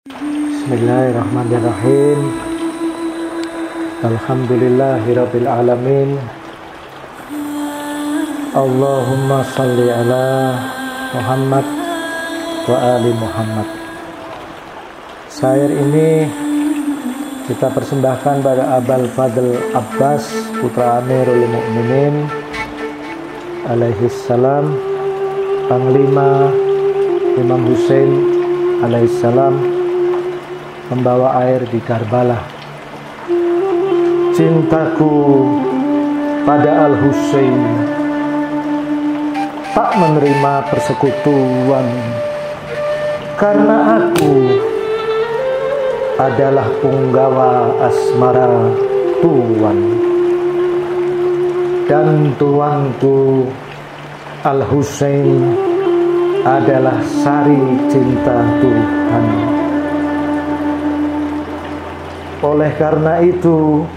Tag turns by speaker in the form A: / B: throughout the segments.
A: Bismillahirrahmanirrahim. Alhamdulillahirabbil alamin. Allahumma shalli ala Muhammad wa ali Muhammad. Syair ini kita persembahkan pada Abul Fadl Abbas putra Amirul Mukminin alaihi salam, Panglima Imam Husain alaihi salam, membawa air di Karbala. Cintaku pada Al-Husain tak menerima persekutuan, karena aku adalah punggawa asmara Tuan, dan tuanku Al-Husain adalah sari cinta Tuhan. Oleh karena itu,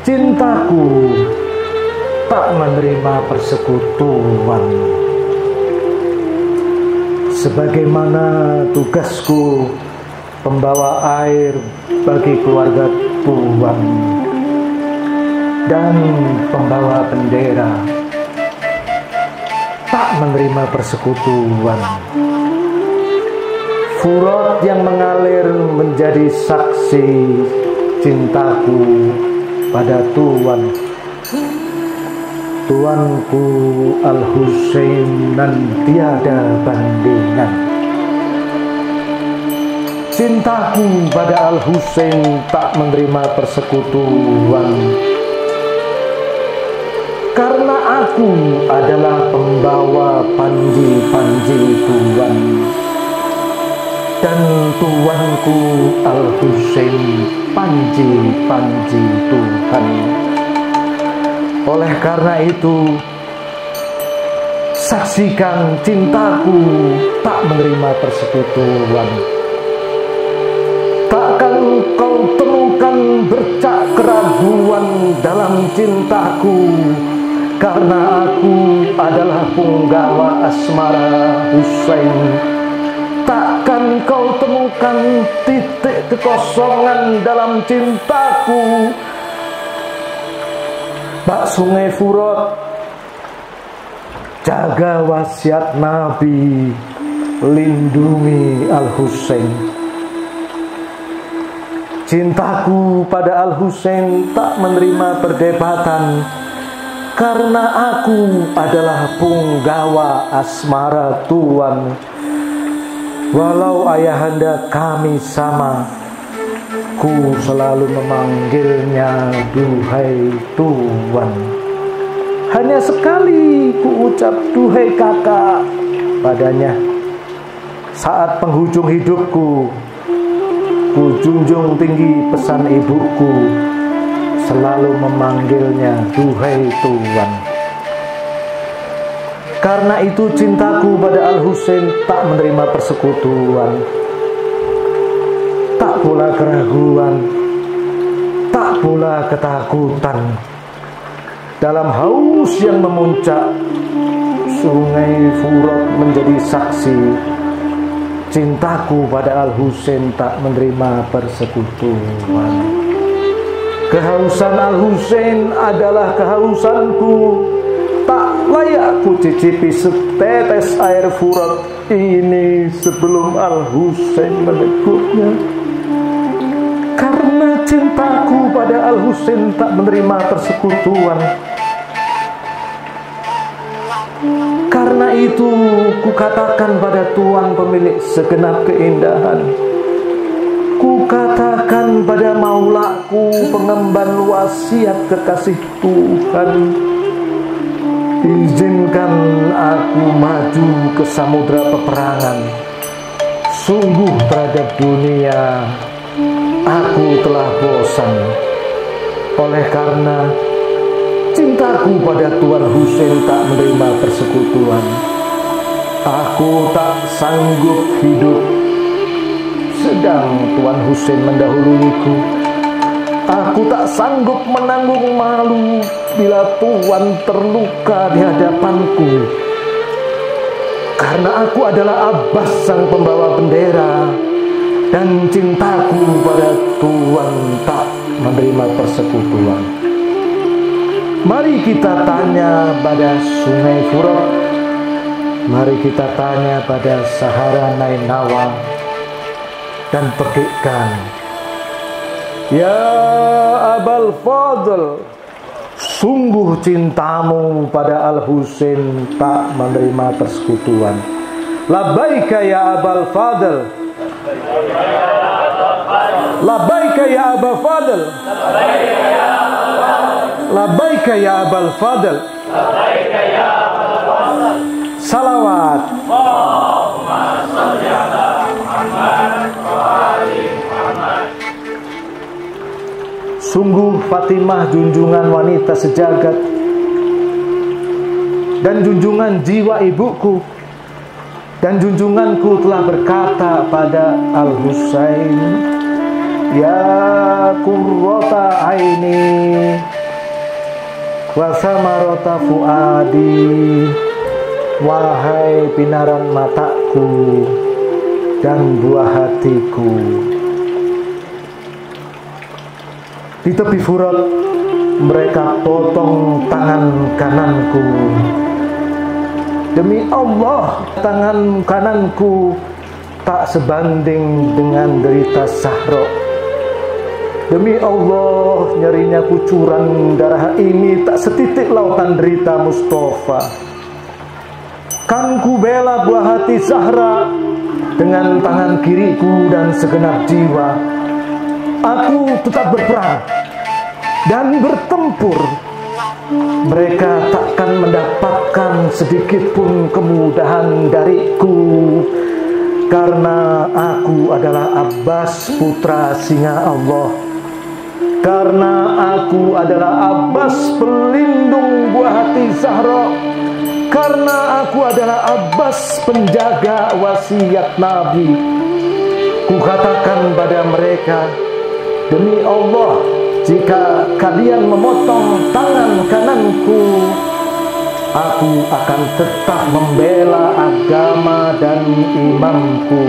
A: cintaku tak menerima persekutuan. Sebagaimana tugasku pembawa air bagi keluarga Tuan dan pembawa bendera, tak menerima persekutuan. Furat yang mengalir menjadi saksi cintaku pada Tuan. Tuanku Al-Husain dan tiada bandingan. Cintaku pada Al-Husain tak menerima persekutuan, karena aku adalah pembawa panji-panji Tuan, dan tuanku Al-Husain panji-panji Tuhan. Oleh karena itu, saksikan cintaku tak menerima persekutuan. Takkan kau temukan bercak keraguan dalam cintaku, karena aku adalah punggawa asmara Husain. Takkan kau temukan titik kekosongan dalam cintaku. Bak Sungai Furat, jaga wasiat Nabi, lindungi Al-Husain. Cintaku pada Al-Husain tak menerima perdebatan, karena aku adalah punggawa asmara Tuan. Walau ayahanda kami sama, ku selalu memanggilnya duhai Tuan. Hanya sekali ku ucap duhai kakak padanya. Saat penghujung hidupku, ku junjung tinggi pesan ibuku, selalu memanggilnya duhai Tuan. Karena itu cintaku pada Al-Husain tak menerima persekutuan, tak pula keraguan, tak pula ketakutan. Dalam haus yang memuncak, Sungai Furat menjadi saksi. Cintaku pada Al-Husain tak menerima persekutuan. Kehausan Al-Husain adalah kehausanku. Tak layak ku cicipi setetes air Furat ini sebelum Al-Husain meneguknya. Karena cintaku pada Al-Husain tak menerima persekutuan, karena itu ku katakan pada Tuan pemilik segenap keindahan, ku katakan pada Maulaku pengemban wasiat kekasih Tuhan, izinkan aku maju ke samudra peperangan. Sungguh terhadap dunia aku telah bosan. Oleh karena cintaku pada Tuan Husain tak menerima persekutuan, aku tak sanggup hidup sedang Tuan Husain mendahuluiku. Aku tak sanggup menanggung malu bila Tuan terluka di hadapanku. Karena aku adalah Abbas sang pembawa bendera, dan cintaku pada Tuhan tak menerima persekutuan. Mari kita tanya pada Sungai Furat, mari kita tanya pada Sahara Nainawa, dan petikkan, ya Abal Fadl, sungguh cintamu pada Al-Husain tak menerima persekutuan. Labbaika ya Abal Fadl, labbaika ya Abal Fadl, labbaika ya Abal Fadl. Salawat. Sungguh Fatimah junjungan wanita sejagat dan junjungan jiwa ibuku, dan junjunganku telah berkata pada Al-Husain, ya qurrata aini wa samarata fuadi, wahai pinaran mataku dan buah hatiku. Di tepi Furat mereka potong tangan kananku. Demi Allah, tangan kananku tak sebanding dengan derita Zahra. Demi Allah, nyerinya kucuran darah ini tak setitik lautan derita Mustafa. Kan ku bela buah hati Zahra dengan tangan kiriku dan segenap jiwa. Aku tetap berperang dan bertempur. Mereka takkan mendapatkan sedikit pun kemudahan dariku, karena aku adalah Abbas putra singa Allah. Karena aku adalah Abbas pelindung buah hati Zahra. Karena aku adalah Abbas penjaga wasiat Nabi. Kukatakan pada mereka, demi Allah, jika kalian memotong tangan kananku, aku akan tetap membela agama dan imamku,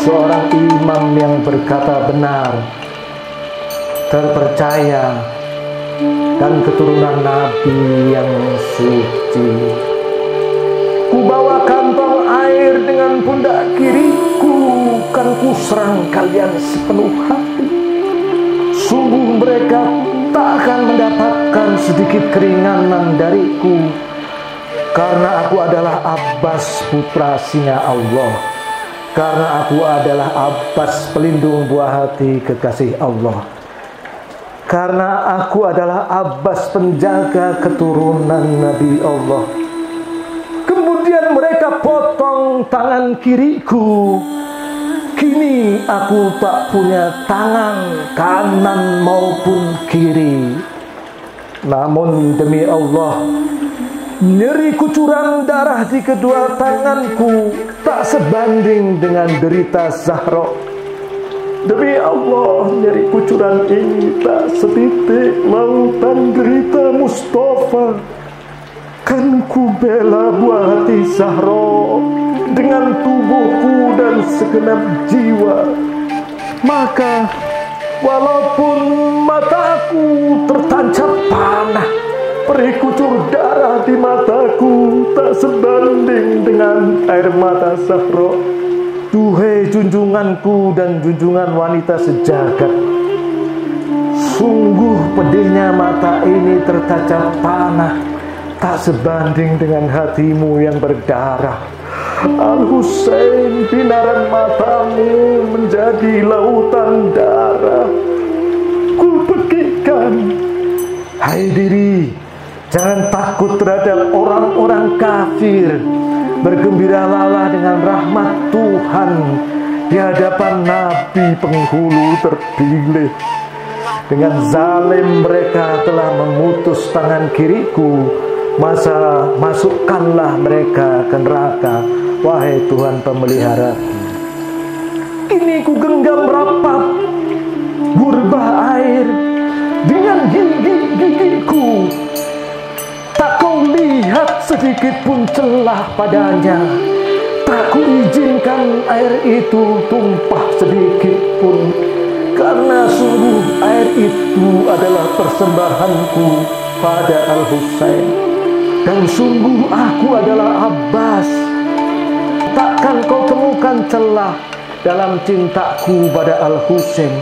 A: seorang imam yang berkata benar, terpercaya, dan keturunan Nabi yang suci. Ku bawa kantong air dengan pundak kiriku, kan ku serang kalian sepenuh hati. Sungguh mereka tak akan mendapatkan sedikit keringanan dariku, karena aku adalah Abbas putra singa Allah. Karena aku adalah Abbas pelindung buah hati kekasih Allah. Karena aku adalah Abbas penjaga keturunan Nabi Allah. Kemudian mereka potong tangan kiriku. Kini aku tak punya tangan kanan maupun kiri. Namun demi Allah, nyeri kucuran darah di kedua tanganku tak sebanding dengan derita Zahra. Demi Allah, nyeri kucuran ini tak setitik lautan derita Mustafa. Kan ku bela buah hati Zahra dengan tubuhku dan segenap jiwa. Maka walaupun mataku tertancap panah, perih kucur darah di mataku tak sebanding dengan air mata Zahra. Duhai junjunganku dan junjungan wanita sejagat, sungguh pedihnya mata ini tertancap panah, tak sebanding dengan hatimu yang berdarah. Al-Husain, binaran matamu menjadi lautan darah. Ku pekikan, hai diri, jangan takut terhadap orang-orang kafir. Bergembiralah dengan rahmat Tuhan di hadapan Nabi penghulu terpilih. Dengan zalim mereka telah memutus tangan kiriku, masa masukkanlah mereka ke neraka, wahai Tuhan pemeliharaku. Kini ku genggam rapat gurbah air dengan gigi-gigiku. Tak kau lihat sedikit pun celah padanya. Tak ku izinkan air itu tumpah sedikit pun, karena sungguh air itu adalah persembahanku pada Al-Husain. Dan sungguh aku adalah Abbas. Takkan kau temukan celah dalam cintaku pada Al-Husain,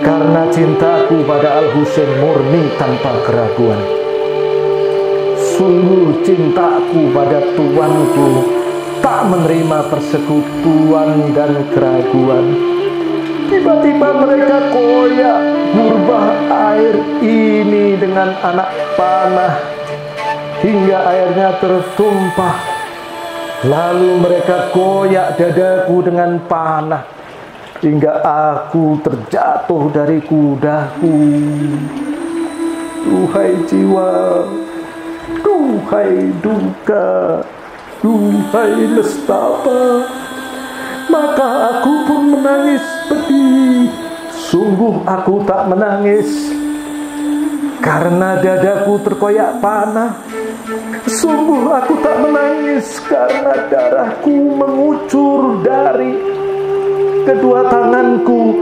A: karena cintaku pada Al-Husain murni tanpa keraguan. Sungguh cintaku pada tuanku tak menerima persekutuan dan keraguan. Tiba-tiba mereka koyak gurbah air ini dengan anak panah hingga airnya tertumpah. Lalu mereka koyak dadaku dengan panah hingga aku terjatuh dari kudaku. Duhai jiwa, duhai duka, duhai nestapa, maka aku pun menangis pedih. Sungguh aku tak menangis karena dadaku terkoyak panah. Sungguh aku tak menangis karena darahku mengucur dari kedua tanganku,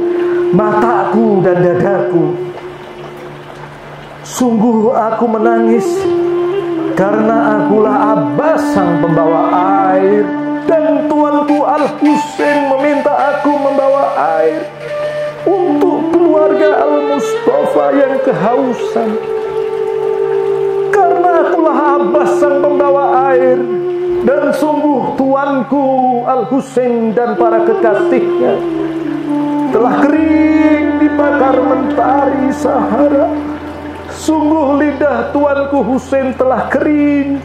A: mataku dan dadaku. Sungguh aku menangis karena akulah Abbas sang pembawa air, dan tuanku Al-Husain meminta aku membawa air untuk keluarga Al-Mustafa yang kehausan. Karena akulah Abbas sang pembawa air, dan sungguh tuanku Al-Husain dan para kekasihnya telah kering dibakar mentari Sahara. Sungguh lidah tuanku Husain telah kering,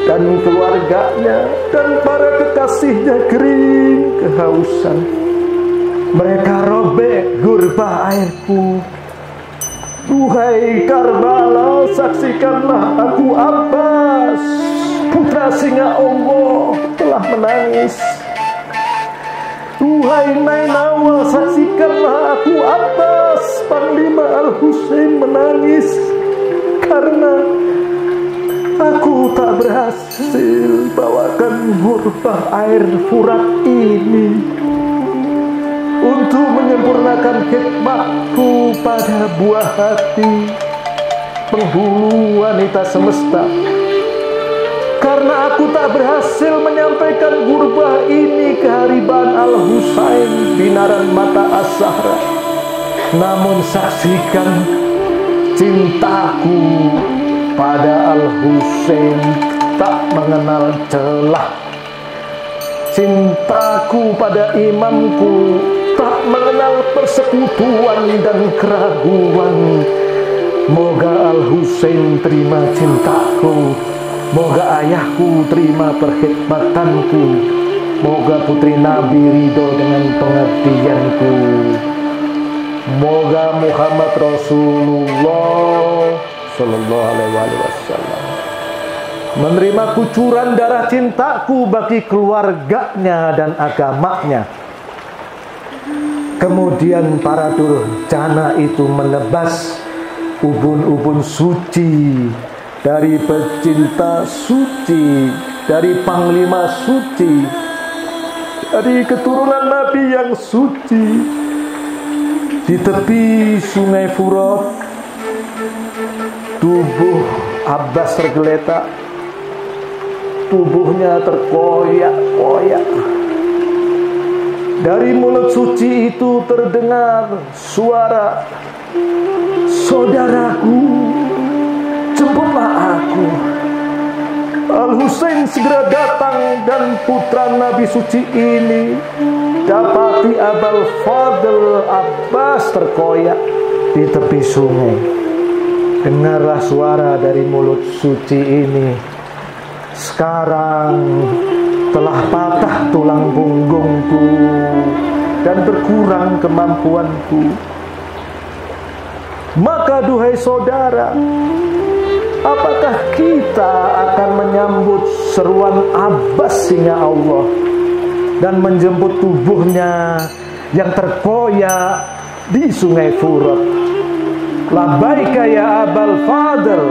A: dan keluarganya dan para kekasihnya kering kehausan. Mereka robek gurbah airku. Duhai Karbala, saksikanlah aku Abbas, putra singa Allah, telah menangis. Duhai Nainawa, saksikanlah aku Abbas, Panglima Al-Husain, menangis karena aku tak berhasil bawakan gurbah air Furat ini untuk menyempurnakan khidmatku pada buah hati, penghulu wanita semesta. Karena aku tak berhasil menyampaikan gurbah ini ke haribaan Al-Husain binaran mata As-Zahra. Namun saksikan cintaku pada Al-Husain tak mengenal celah. Cintaku pada imamku tak mengenal persekutuan dan keraguan. Moga Al-Husain terima cintaku, moga ayahku terima perkhidmatanku, moga putri Nabi ridho dengan pengabdianku, moga Muhammad Rasulullah Sallallahu Alaihi Wasallam menerima kucuran darah cintaku bagi keluarganya dan agamanya. Kemudian para durjana itu menebas ubun-ubun suci dari pecinta suci, dari panglima suci, dari keturunan Nabi yang suci. Di tepi sungai Furat, tubuh Abbas tergeletak, tubuhnya terkoyak-koyak. Dari mulut suci itu terdengar suara, "Saudaraku, jemputlah aku." Al-Husain segera datang, dan putra Nabi suci ini dapati Abul Fadl Abbas terkoyak di tepi sungai. Dengarlah suara dari mulut suci ini, "Sekarang telah patah tulang punggungku dan berkurang kemampuanku. Maka duhai saudara, apakah kita akan menyambut seruan Abbas singa Allah dan menjemput tubuhnya yang terkoyak di sungai Furat? Labbaika ya Abul Fadl,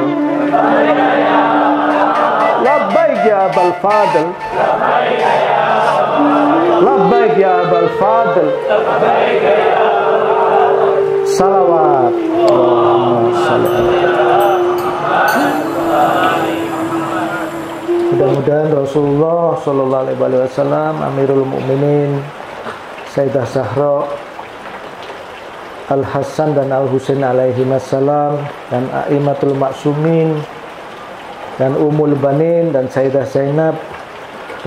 A: labbaik ya Abul Fadl. Labbaik ya Abul Fadl. Salawat. Mudah-mudahan Rasulullah Sallallahu Alaihi Wasallam, Amirul Mukminin Sayyidah Zahra, Al Hasan dan Al Husain alaihi wassalam, dan Aimatul Maksumin, dan Ummul Banin, dan Sayyidah Zainab,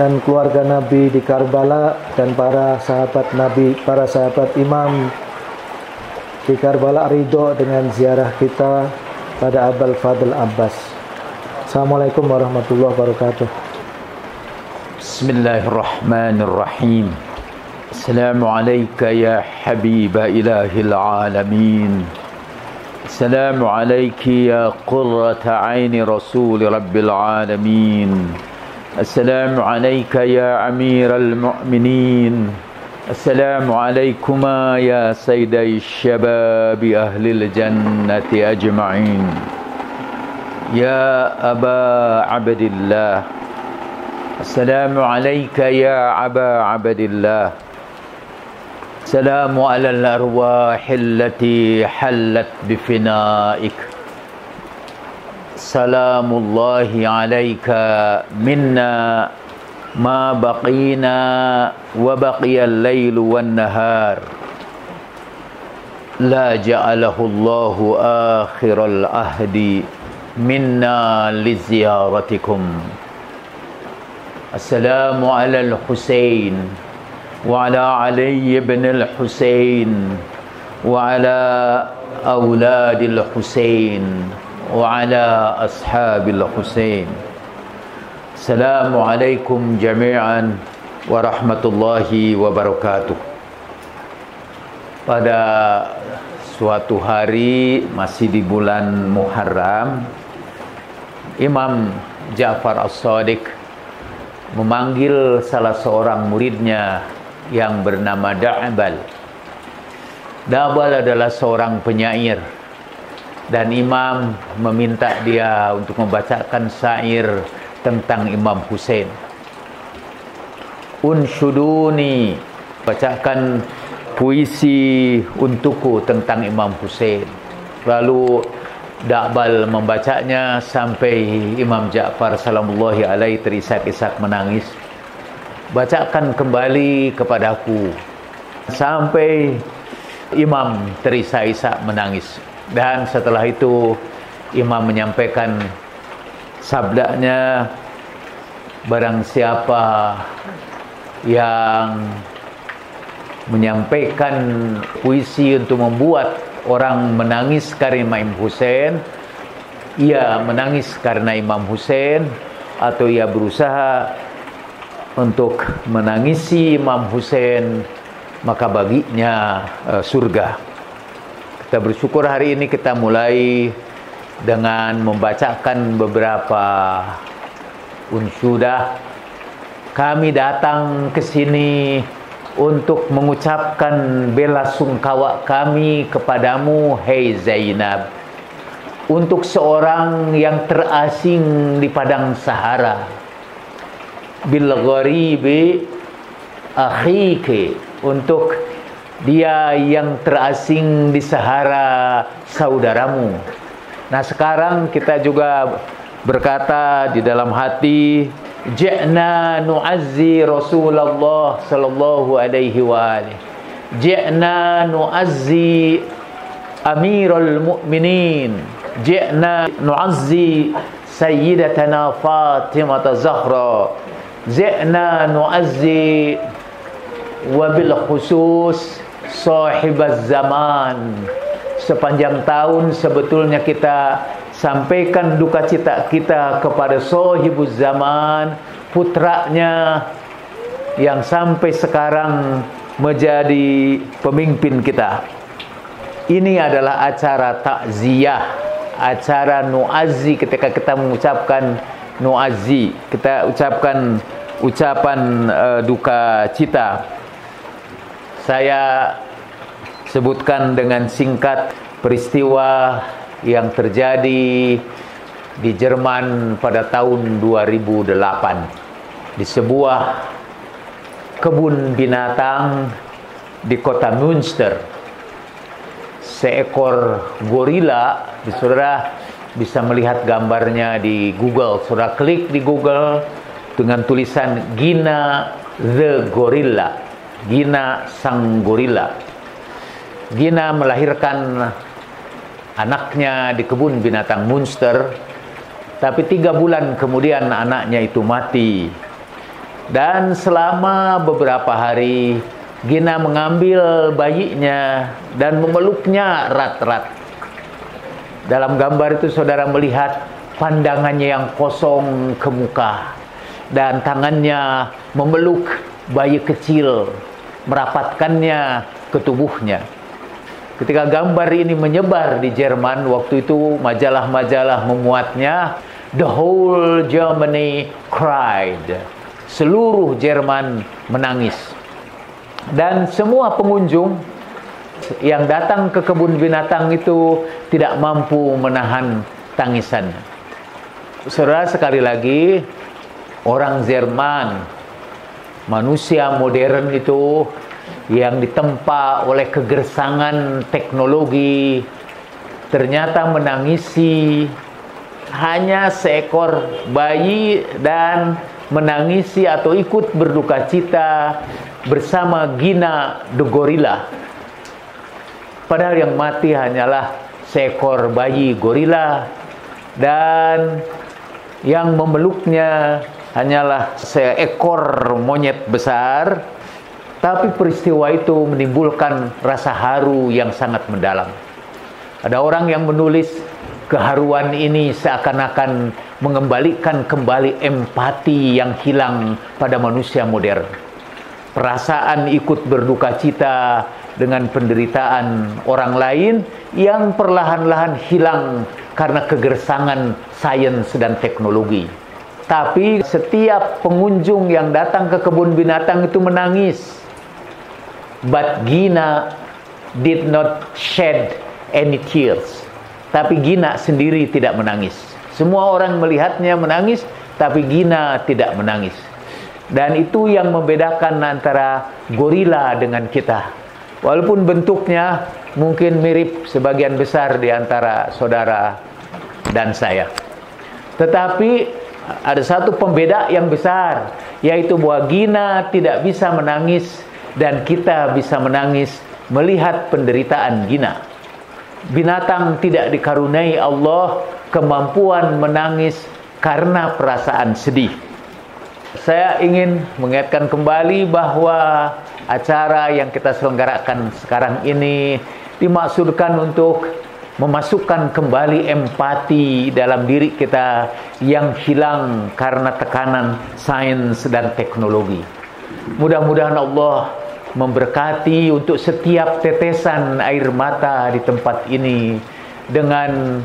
A: dan keluarga Nabi di Karbala, dan para sahabat Nabi, para sahabat Imam di Karbala ridho dengan ziarah kita pada Abul Fadl Abbas. Assalamualaikum warahmatullahi wabarakatuh.
B: Bismillahirrahmanirrahim. Assalamualaikum ya habiba ilahil alamin. Assalamualaikum ya qurrata aini rasul rabbil alamin. Assalamualaikum ya amiral mu'minin. Assalamualaikuma ya sayyiday syababi ahlil jannati ajma'in. Ya Aba Abdillah. Assalamualaikum ya Aba Abdillah. Assalamu ala al-arwahi allati hallat bifinaik. Salamullahi alaika minna ma baqina wa baqiya al-lail wan nahar. La ja'alahu Allahu akhiral ahdi minna li ziyaratikum. Assalamu ala al-Husain wa ala Ali ibn al-Husain wa ala awladil Husain wa ala ashabil Husain. Assalamualaikum jami'an warahmatullahi wabarakatuh. Pada suatu hari masih di bulan Muharram, Imam Ja'far As-Shadiq memanggil salah seorang muridnya yang bernama Da'bal. Da'bal adalah seorang penyair, dan Imam meminta dia untuk membacakan syair tentang Imam Husain. Unsyuduni, bacakan puisi untukku tentang Imam Husain. Lalu Da'bal membacanya sampai Imam Ja'far salamullahi alaihi terisak-isak menangis. Bacakan kembali kepadaku, sampai Imam terisak-isak menangis. Dan setelah itu Imam menyampaikan sabdanya, barang siapa yang menyampaikan puisi untuk membuat orang menangis karena Imam Husain, ia menangis karena Imam Husain, atau ia berusaha untuk menangisi Imam Husain, maka baginya surga. Kita bersyukur hari ini kita mulai dengan membacakan beberapa unsyudah. Kami datang ke sini untuk mengucapkan bela sungkawa kami kepadamu, hei Zainab, untuk seorang yang terasing di padang Sahara. Bil gharibi akhiki, untuk dia yang terasing di Sahara, saudaramu. Nah, sekarang kita juga berkata di dalam hati, Ji'na nu'azzi Rasulullah sallallahu alaihi wa alihi. Ji'na nu'azzi Amirul Mu'minin. Ji'na nu'azzi Sayyidatana Fatimah Zahra. Ji'na nu'azzi wabil khusus sahibaz zaman. Sepanjang tahun sebetulnya kita sampaikan duka cita kita kepada sahibuz zaman, putranya yang sampai sekarang menjadi pemimpin kita. Ini adalah acara takziah, acara nu'azzi. Ketika kita mengucapkan nu'azzi, kita ucapkan ucapan duka cita. Saya sebutkan dengan singkat peristiwa yang terjadi di Jerman pada tahun 2008 di sebuah kebun binatang di kota Münster. Seekor gorila, saudara bisa melihat gambarnya di Google. Saudara klik di Google dengan tulisan Gina the Gorilla, Gina sang gorila. Gina melahirkan anaknya di kebun binatang Münster, tapi 3 bulan kemudian anaknya itu mati. Dan selama beberapa hari Gina mengambil bayinya dan memeluknya erat-erat. Dalam gambar itu saudara melihat pandangannya yang kosong ke muka, dan tangannya memeluk bayi kecil, merapatkannya ke tubuhnya. Ketika gambar ini menyebar di Jerman, waktu itu majalah-majalah memuatnya, the whole Germany cried. Seluruh Jerman menangis. Dan semua pengunjung yang datang ke kebun binatang itu tidak mampu menahan tangisannya. Saudara, sekali lagi, orang Jerman, manusia modern itu yang ditempa oleh kegersangan teknologi, ternyata menangisi hanya seekor bayi dan menangisi atau ikut berduka cita bersama Gina the gorila. Padahal yang mati hanyalah seekor bayi gorila, dan yang memeluknya hanyalah seekor monyet besar. Tapi peristiwa itu menimbulkan rasa haru yang sangat mendalam. Ada orang yang menulis keharuan ini seakan-akan mengembalikan kembali empati yang hilang pada manusia modern. Perasaan ikut berduka cita dengan penderitaan orang lain yang perlahan-lahan hilang karena kegersangan sains dan teknologi. Tapi setiap pengunjung yang datang ke kebun binatang itu menangis. But Gina did not shed any tears. Tapi Gina sendiri tidak menangis. Semua orang melihatnya menangis, tapi Gina tidak menangis. Dan itu yang membedakan antara gorila dengan kita. Walaupun bentuknya mungkin mirip sebagian besar di antara saudara dan saya. Tetapi ada satu pembeda yang besar, yaitu bahwa Gina tidak bisa menangis dan kita bisa menangis melihat penderitaan Gina. Binatang tidak dikaruniai Allah kemampuan menangis karena perasaan sedih. Saya ingin mengingatkan kembali bahwa acara yang kita selenggarakan sekarang ini dimaksudkan untuk memasukkan kembali empati dalam diri kita yang hilang karena tekanan sains dan teknologi. Mudah-mudahan Allah memberkati untuk setiap tetesan air mata di tempat ini dengan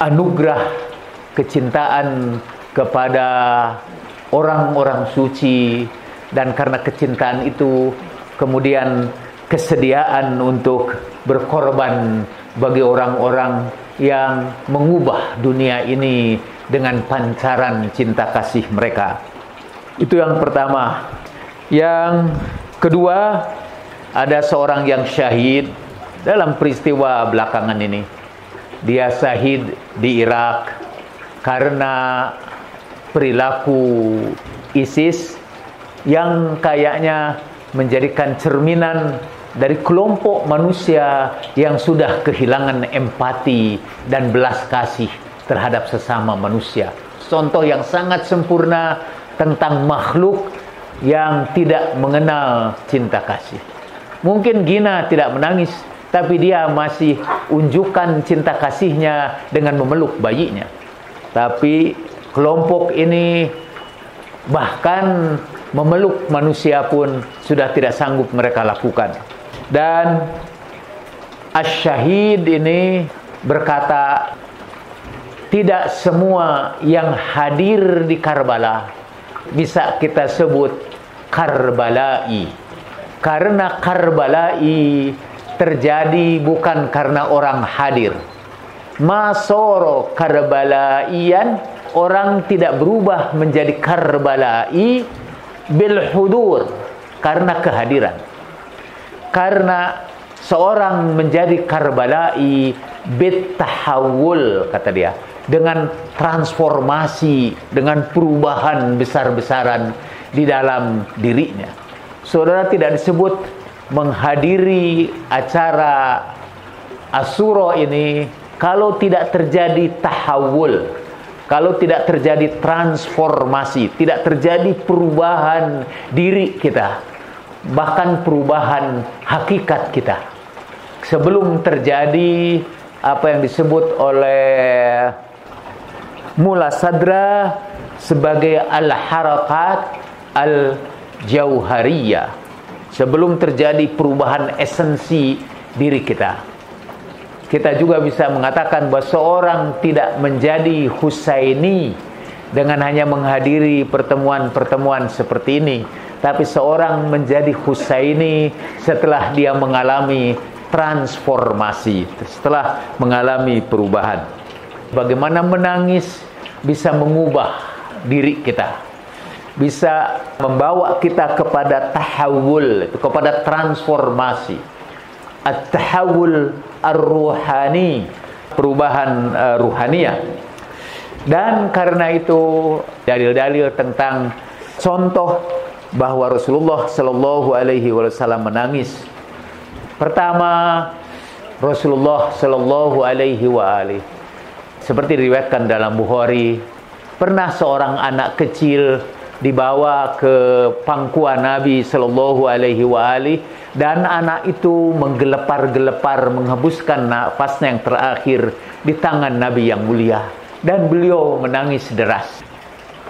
B: anugerah kecintaan kepada orang-orang suci, dan karena kecintaan itu kemudian kesediaan untuk berkorban bagi orang-orang yang mengubah dunia ini dengan pancaran cinta kasih mereka. Itu yang pertama. Yang kedua, ada seorang yang syahid dalam peristiwa belakangan ini. Dia syahid di Irak karena perilaku ISIS yang kayaknya menjadikan cerminan dari kelompok manusia yang sudah kehilangan empati dan belas kasih terhadap sesama manusia. Contoh yang sangat sempurna tentang makhluk yang tidak mengenal cinta kasih. Mungkin Gina tidak menangis, tapi dia masih unjukkan cinta kasihnya dengan memeluk bayinya. Tapi kelompok ini bahkan memeluk manusia pun sudah tidak sanggup mereka lakukan. Dan Asy-Syahid ini berkata, tidak semua yang hadir di Karbala bisa kita sebut Karbala'i. Karena Karbala'i terjadi bukan karena orang hadir. Masoro Karbala'iyan, orang tidak berubah menjadi Karbala'i bil hudur, karena kehadiran. Karena seorang menjadi Karbala'i bitahawul, kata dia, dengan transformasi, dengan perubahan besar-besaran di dalam dirinya. Saudara, tidak disebut menghadiri acara Asyura ini kalau tidak terjadi tahawul, kalau tidak terjadi transformasi, tidak terjadi perubahan diri kita, bahkan perubahan hakikat kita. Sebelum terjadi apa yang disebut oleh Mula Sadra sebagai al-harakat al-jauhariyah, sebelum terjadi perubahan esensi diri kita. Kita juga bisa mengatakan bahwa seorang tidak menjadi Husaini dengan hanya menghadiri pertemuan-pertemuan seperti ini, tapi seorang menjadi Husaini setelah dia mengalami transformasi, setelah mengalami perubahan. Bagaimana menangis bisa mengubah diri kita, bisa membawa kita kepada tahawul, kepada transformasi. At-tahawul ar-ruhani, perubahan ruhaniyah. Dan karena itu dalil-dalil tentang contoh bahwa Rasulullah Shallallahu Alaihi Wasallam menangis. Pertama, Rasulullah Shallallahu Alaihi Wasallam, seperti diriwayatkan dalam Bukhari, pernah seorang anak kecil dibawa ke pangkuan Nabi Shallallahu Alaihi Wasallam, dan anak itu menggelepar-gelepar, menghembuskan nafasnya yang terakhir di tangan Nabi yang mulia, dan beliau menangis deras.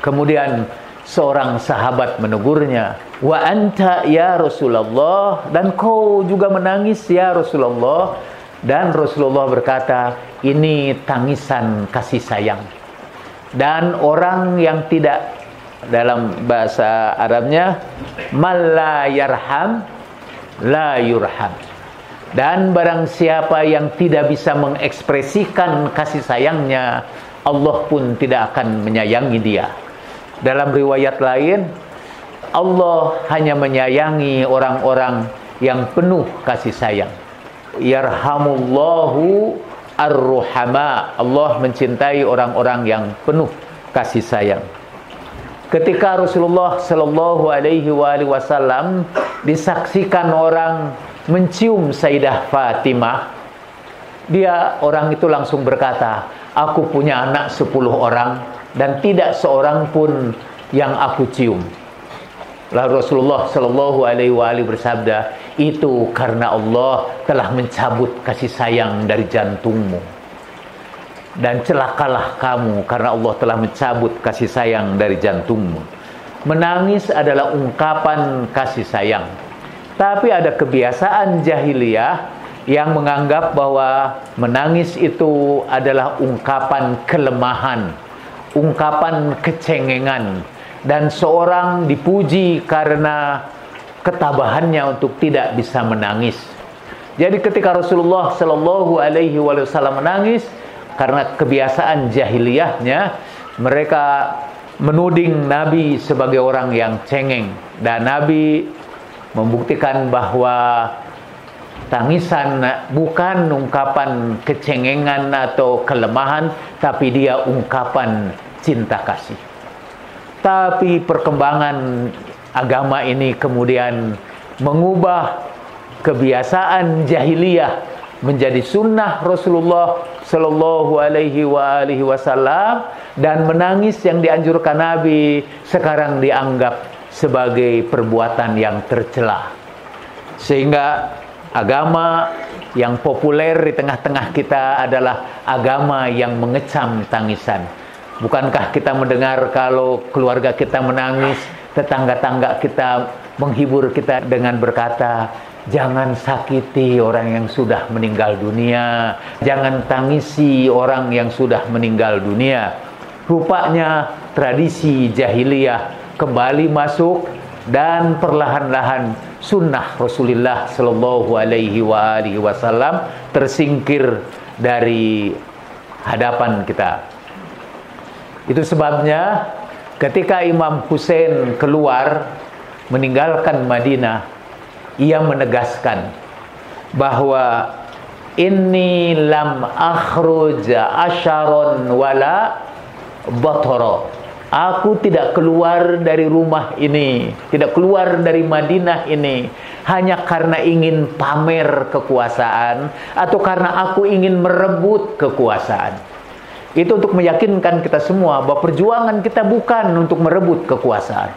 B: Kemudian seorang sahabat menegurnya, wa anta ya Rasulullah, dan kau juga menangis ya Rasulullah. Dan Rasulullah berkata, ini tangisan kasih sayang. Dan orang yang tidak, dalam bahasa Arabnya, man la yarham la yurham. Dan barang siapa yang tidak bisa mengekspresikan kasih sayangnya, Allah pun tidak akan menyayangi dia. Dalam riwayat lain, Allah hanya menyayangi orang-orang yang penuh kasih sayang. Yarhamullahu ar-ruhama. Allah mencintai orang-orang yang penuh kasih sayang. Ketika Rasulullah Shallallahu Alaihi Wasallam disaksikan orang mencium Sayyidah Fatimah, orang itu langsung berkata, aku punya anak 10 orang dan tidak seorang pun yang aku cium. Lalu Rasulullah Shallallahu Alaihi Wasallam bersabda, itu karena Allah telah mencabut kasih sayang dari jantungmu. Dan celakalah kamu karena Allah telah mencabut kasih sayang dari jantungmu. Menangis adalah ungkapan kasih sayang. Tapi ada kebiasaan jahiliyah yang menganggap bahwa menangis itu adalah ungkapan kelemahan, ungkapan kecengengan, dan seorang dipuji karena ketabahannya untuk tidak bisa menangis. Jadi ketika Rasulullah Shallallahu Alaihi Wasallam menangis, karena kebiasaan jahiliyahnya, mereka menuding Nabi sebagai orang yang cengeng. Dan Nabi membuktikan bahwa tangisan bukan ungkapan kecengengan atau kelemahan, tapi dia ungkapan cinta kasih. Tapi perkembangan agama ini kemudian mengubah kebiasaan jahiliyah menjadi sunnah Rasulullah Shallallahu Alaihi Wasallam, dan menangis yang dianjurkan Nabi sekarang dianggap sebagai perbuatan yang tercela. Sehingga agama yang populer di tengah-tengah kita adalah agama yang mengecam tangisan. Bukankah kita mendengar kalau keluarga kita menangis, tetangga-tangga kita menghibur kita dengan berkata, jangan sakiti orang yang sudah meninggal dunia, jangan tangisi orang yang sudah meninggal dunia. Rupanya tradisi jahiliyah kembali masuk, dan perlahan-lahan sunnah Rasulullah Shallallahu Alaihi Wasallam tersingkir dari hadapan kita. Itu sebabnya ketika Imam Hussein keluar meninggalkan Madinah, ia menegaskan bahwa inni lam akhruj asharon wala batara. Aku tidak keluar dari rumah ini, tidak keluar dari Madinah ini hanya karena ingin pamer kekuasaan atau karena aku ingin merebut kekuasaan. Itu untuk meyakinkan kita semua bahwa perjuangan kita bukan untuk merebut kekuasaan.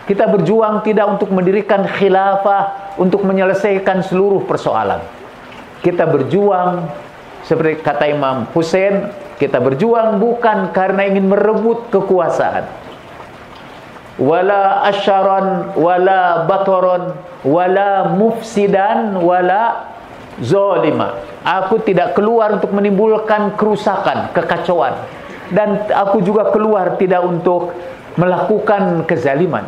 B: Kita berjuang tidak untuk mendirikan khilafah, untuk menyelesaikan seluruh persoalan. Kita berjuang seperti kata Imam Hussein, kita berjuang bukan karena ingin merebut kekuasaan. Wala asyaran, wala bataron, wala mufsidan, wala zalima. Aku tidak keluar untuk menimbulkan kerusakan, kekacauan. Dan aku juga keluar tidak untuk melakukan kezaliman.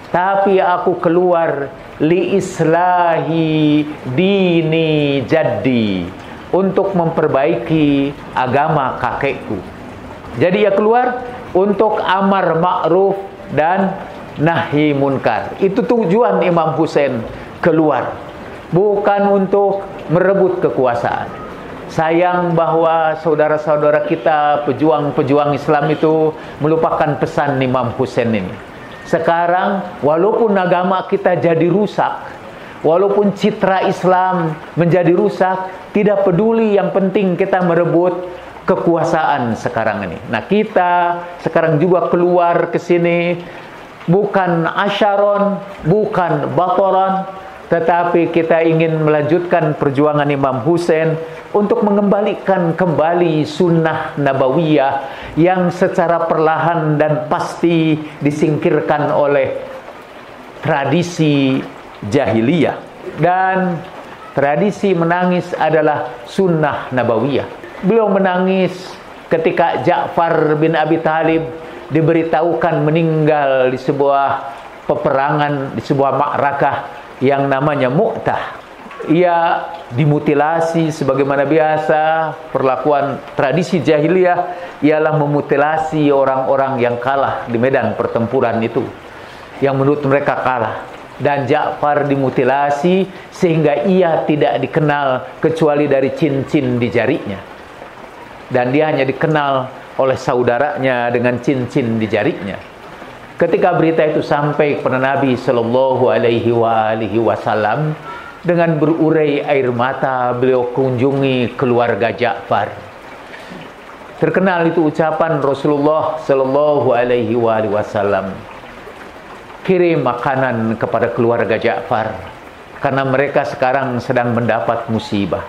B: Tapi aku keluar li islahi dini jaddi, untuk memperbaiki agama kakekku. Jadi ia keluar untuk amar ma'ruf dan nahi munkar. Itu tujuan Imam Hussein keluar, bukan untuk merebut kekuasaan. Sayang bahwa saudara-saudara kita pejuang-pejuang Islam itu melupakan pesan Imam Hussein ini. Sekarang walaupun agama kita jadi rusak, walaupun citra Islam menjadi rusak, tidak peduli, yang penting kita merebut kekuasaan sekarang ini. Nah, kita sekarang juga keluar ke sini bukan asyaron, bukan bataran, tetapi kita ingin melanjutkan perjuangan Imam Hussein untuk mengembalikan kembali sunnah nabawiyah yang secara perlahan dan pasti disingkirkan oleh tradisi jahiliyah. Dan tradisi menangis adalah sunnah nabawiyah. Beliau menangis ketika Ja'far bin Abi Thalib diberitahukan meninggal di sebuah peperangan, di sebuah ma'rakah yang namanya Mu'tah. Ia dimutilasi sebagaimana biasa. Perlakuan tradisi jahiliyah ialah memutilasi orang-orang yang kalah di medan pertempuran itu, yang menurut mereka kalah. Dan Ja'far dimutilasi sehingga ia tidak dikenal kecuali dari cincin di jarinya. Dan dia hanya dikenal oleh saudaranya dengan cincin di jarinya. Ketika berita itu sampai kepada Nabi Sallallahu Alaihi Wasallam, dengan berurai air mata beliau kunjungi keluarga Ja'far. Terkenal itu ucapan Rasulullah Sallallahu Alaihi Wasallam, kirim makanan kepada keluarga Ja'far karena mereka sekarang sedang mendapat musibah.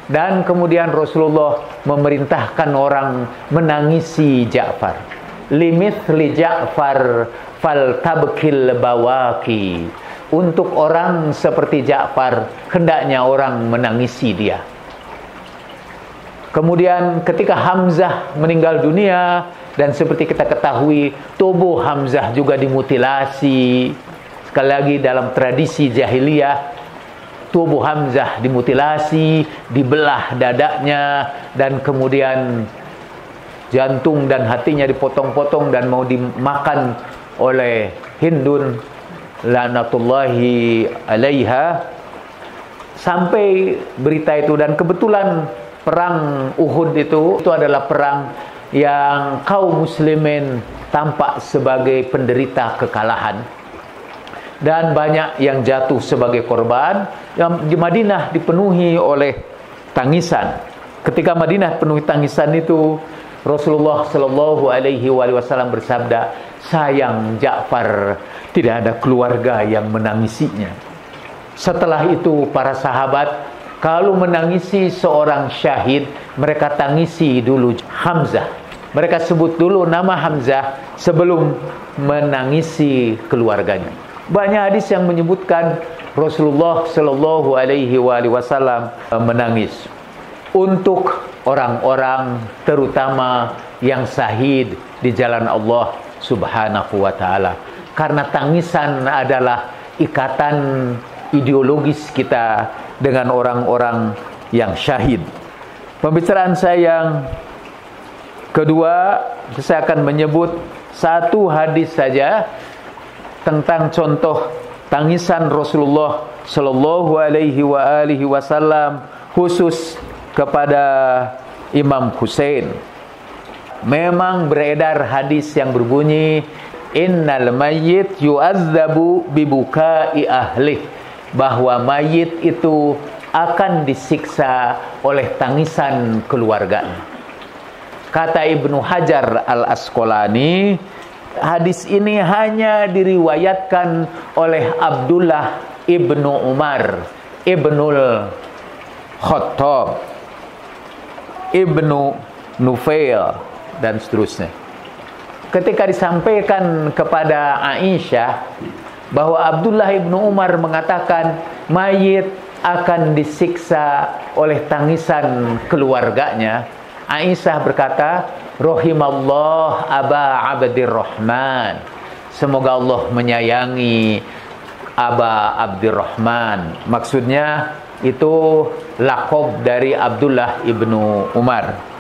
B: Dan kemudian Rasulullah memerintahkan orang menangisi Ja'far. Limithli Ja'far fal tabkil bawaki. Untuk orang seperti Ja'far hendaknya orang menangisi dia. Kemudian ketika Hamzah meninggal dunia, dan seperti kita ketahui tubuh Hamzah juga dimutilasi. Sekali lagi dalam tradisi jahiliyah, tubuh Hamzah dimutilasi, dibelah dadanya, dan kemudian jantung dan hatinya dipotong-potong dan mau dimakan oleh Hindun laknatullahi alaiha. Sampai berita itu, dan kebetulan perang Uhud itu adalah perang yang kaum muslimin tampak sebagai penderita kekalahan, dan banyak yang jatuh sebagai korban. Yang di Madinah dipenuhi oleh tangisan. Ketika Madinah penuhi tangisan itu, Rasulullah Shallallahu Alaihi Wasallam bersabda, sayang Ja'far tidak ada keluarga yang menangisinya. Setelah itu para sahabat kalau menangisi seorang syahid, mereka tangisi dulu Hamzah. Mereka sebut dulu nama Hamzah sebelum menangisi keluarganya. Banyak hadis yang menyebutkan Rasulullah Shallallahu Alaihi Wasallam menangis untuk orang-orang terutama yang syahid di jalan Allah Subhanahu wa Ta'ala. Karena tangisan adalah ikatan ideologis kita dengan orang-orang yang syahid. Pembicaraan saya yang kedua, saya akan menyebut satu hadis saja tentang contoh tangisan Rasulullah Shallallahu Alaihi Wasallam khusus kepada Imam Husain. Memang beredar hadis yang berbunyi innal mayyit yu'adzabu bibukai ahli, bahwa mayit itu akan disiksa oleh tangisan keluarganya. Kata Ibnu Hajar Al-Asqalani, hadis ini hanya diriwayatkan oleh Abdullah ibnu Umar, Ibnul Khattab, Ibnu Nufail, dan seterusnya. Ketika disampaikan kepada Aisyah bahwa Abdullah ibnu Umar mengatakan mayit akan disiksa oleh tangisan keluarganya, Aisyah berkata, rahimallah Aba Abdirrahman, semoga Allah menyayangi Aba Abdirrahman. Maksudnya itu laqab dari Abdullah ibnu Umar.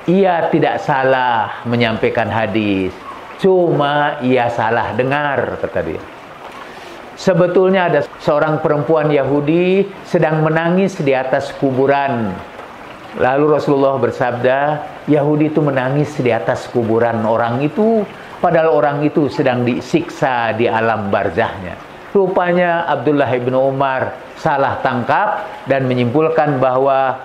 B: Ia tidak salah menyampaikan hadis, cuma ia salah dengar, kata dia. Sebetulnya ada seorang perempuan Yahudi sedang menangis di atas kuburan. Lalu Rasulullah bersabda, Yahudi itu menangis di atas kuburan orang itu, padahal orang itu sedang disiksa di alam barzahnya. Rupanya Abdullah ibnu Umar salah tangkap dan menyimpulkan bahwa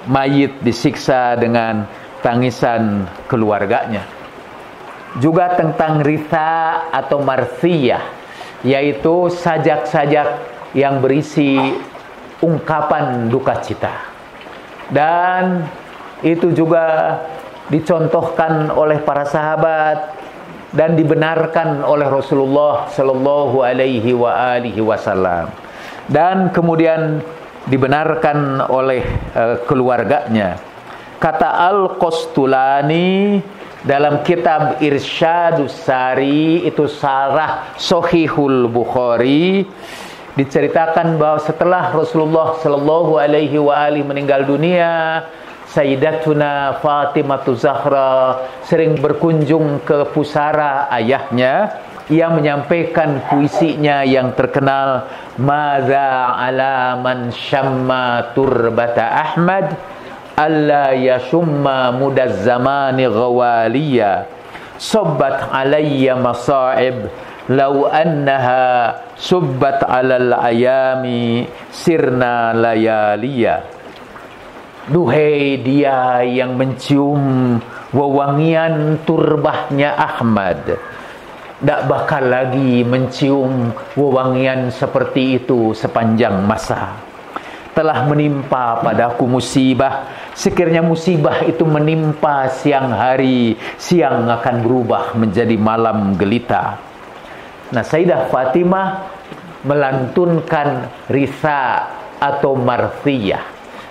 B: mayit disiksa dengan tangisan keluarganya. Juga tentang ritha atau marsiyah, yaitu sajak-sajak yang berisi ungkapan duka cita. Dan itu juga dicontohkan oleh para sahabat dan dibenarkan oleh Rasulullah Shallallahu Alaihi Wasallam, dan kemudian dibenarkan oleh keluarganya. Kata Al-Qastulani dalam kitab Irsyadus Sari, itu sarah Sahihul Bukhari, diceritakan bahwa setelah Rasulullah Shallallahu Alaihi Wasallam meninggal dunia, Sayyidatuna Fatimah Zahra sering berkunjung ke pusara ayahnya. Ia menyampaikan puisinya yang terkenal, Madza ala man syamma turbata Ahmad alla yashumma mudaz zamani ghawaliya sabbat alayya masa'ib law annaha subbat alal ayami sirna layaliya. Duhai dia yang mencium wewangian turbahnya Ahmad, tak bakal lagi mencium wewangian seperti itu sepanjang masa. Telah menimpa padaku musibah, sekiranya musibah itu menimpa siang hari, siang akan berubah menjadi malam gelita. Nah, Sayyidah Fatimah melantunkan risa atau marthiyah.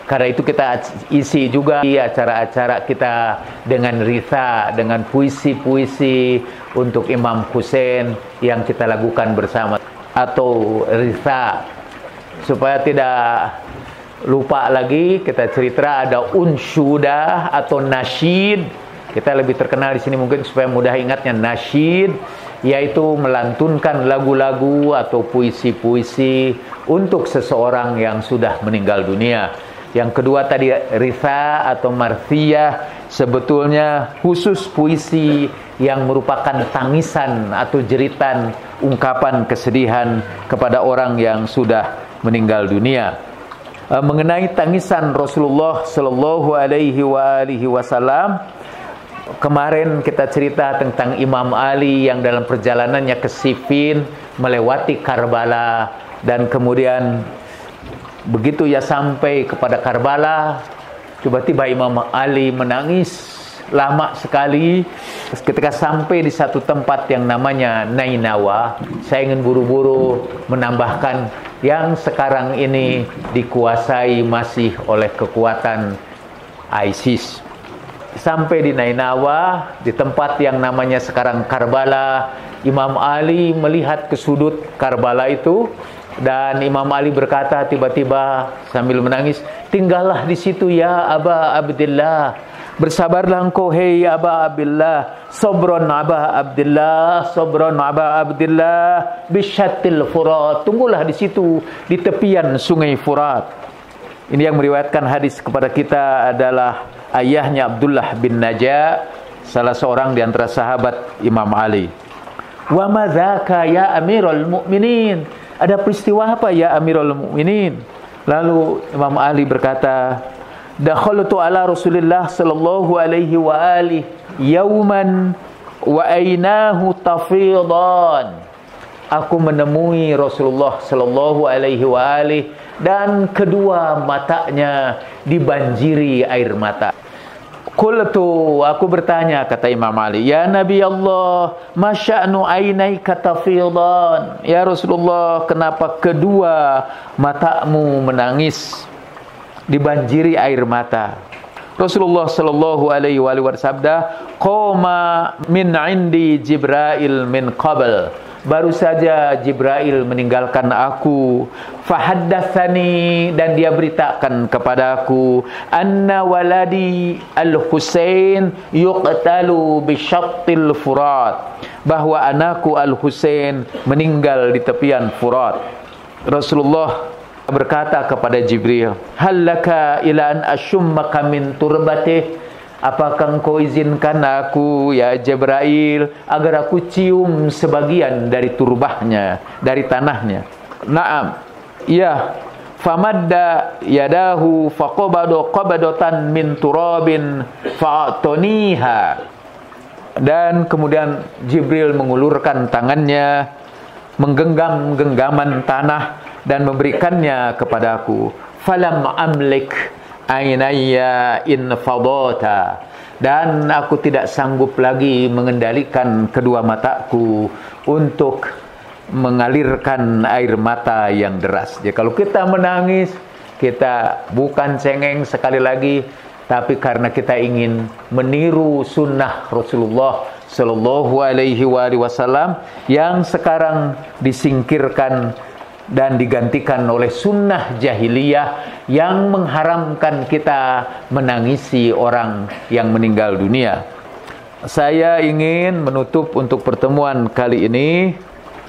B: Karena itu kita isi juga di acara-acara kita dengan risa, dengan puisi-puisi untuk Imam Husain yang kita lakukan bersama, atau risa. Supaya tidak lupa lagi, kita cerita ada unshudah atau nasyid. Kita lebih terkenal di sini mungkin supaya mudah ingatnya nasyid, yaitu melantunkan lagu-lagu atau puisi-puisi untuk seseorang yang sudah meninggal dunia. Yang kedua tadi ritha atau marthiyah, sebetulnya khusus puisi yang merupakan tangisan atau jeritan, ungkapan kesedihan kepada orang yang sudah meninggal dunia. Mengenai tangisan Rasulullah Shallallahu Alaihi Wasallam, kemarin kita cerita tentang Imam Ali yang dalam perjalanannya ke Siffin melewati Karbala, dan kemudian begitu ia sampai kepada Karbala, tiba-tiba Imam Ali menangis lama sekali. Ketika sampai di satu tempat yang namanya Nainawa, saya ingin buru-buru menambahkan yang sekarang ini dikuasai masih oleh kekuatan ISIS. Sampai di Nainawa, di tempat yang namanya sekarang Karbala, Imam Ali melihat ke sudut Karbala itu, dan Imam Ali berkata tiba-tiba sambil menangis, tinggallah di situ ya Aba Abdillah, Bersabarlah engkau, hei Aba Abdillah, sabron Aba Abdillah, sabron Aba Abdillah, bisyatil Furat. Tunggulah di situ, di tepian sungai Furat. Ini yang meriwayatkan hadis kepada kita adalah ayahnya Abdullah bin Najah, salah seorang di antara sahabat Imam Ali. Wa madzaka ya Amirul Mukminin? Ada peristiwa apa ya Amirul Mukminin? Lalu Imam Ali berkata, dakhaltu ala Rasulillah sallallahu alaihi wa alihi yauman wa ainahu tafidan. Aku menemui Rasulullah sallallahu alaihi wa alihi dan kedua matanya dibanjiri air mata. Qultu, aku bertanya, kata Imam Ali, ya Nabi Allah, masya'nu ainaika tafidan? Ya Rasulullah, kenapa kedua matamu menangis, dibanjiri air mata? Rasulullah sallallahu alaihi wa alihi bersabda, qoma min indi Jibril min qabl. Baru saja Jibril meninggalkan aku, fahaddatsani, dan dia beritakan kepadaku, anna waladi al-Husain yuqtalu bi syattil Furat, bahwa anakku al-Husain meninggal di tepian Furat. Rasulullah berkata kepada Jibril, hallaka ila an ashummaka min turbatih? Apakah engkau izinkan aku, ya Jibril, agar aku cium sebagian dari turbahnya, dari tanahnya? Naam. Ya. Famadda yadahu faqabada qabadatan min turabin fa'atoniha. Dan kemudian Jibril mengulurkan tangannya, menggenggam genggaman tanah dan memberikannya kepadaku. Falam amlik ainaya in fadata, dan aku tidak sanggup lagi mengendalikan kedua mataku untuk mengalirkan air mata yang deras. Jadi kalau kita menangis, kita bukan cengeng sekali lagi, tapi karena kita ingin meniru sunnah Rasulullah sallallahu alaihi wasallam yang sekarang disingkirkan dan digantikan oleh sunnah jahiliyah yang mengharamkan kita menangisi orang yang meninggal dunia. Saya ingin menutup untuk pertemuan kali ini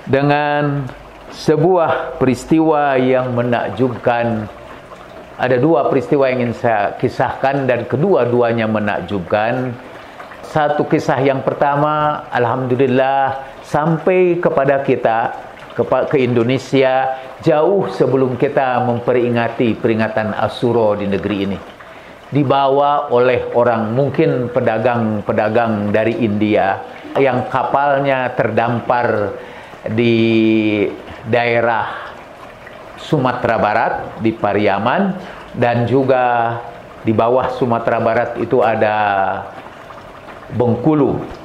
B: dengan sebuah peristiwa yang menakjubkan. Ada dua peristiwa yang ingin saya kisahkan dan kedua-duanya menakjubkan. Satu kisah yang pertama, alhamdulillah, sampai kepada kita, ke Indonesia jauh sebelum kita memperingati peringatan Asyura di negeri ini. Dibawa oleh orang, mungkin pedagang-pedagang dari India yang kapalnya terdampar di daerah Sumatera Barat, di Pariaman, dan juga di bawah Sumatera Barat itu ada Bengkulu.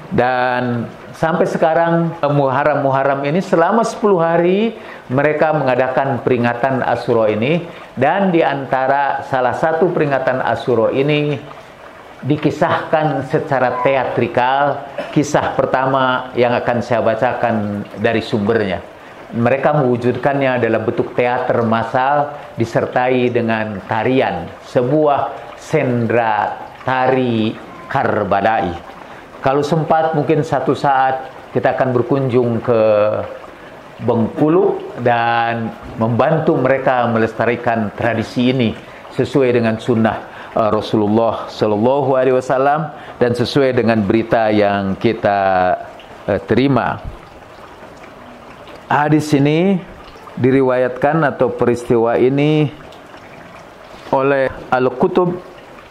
B: Dan sampai sekarang Muharram ini selama 10 hari mereka mengadakan peringatan Asyura ini, dan di antara salah satu peringatan Asyura ini dikisahkan secara teatrikal. Kisah pertama yang akan saya bacakan dari sumbernya. Mereka mewujudkannya dalam bentuk teater massal disertai dengan tarian, sebuah sendra tari Karbadai. Kalau sempat mungkin satu saat kita akan berkunjung ke Bengkulu dan membantu mereka melestarikan tradisi ini sesuai dengan sunnah Rasulullah sallallahu alaihi wasallam dan sesuai dengan berita yang kita terima. Hadis ini diriwayatkan atau peristiwa ini oleh Al-Qutub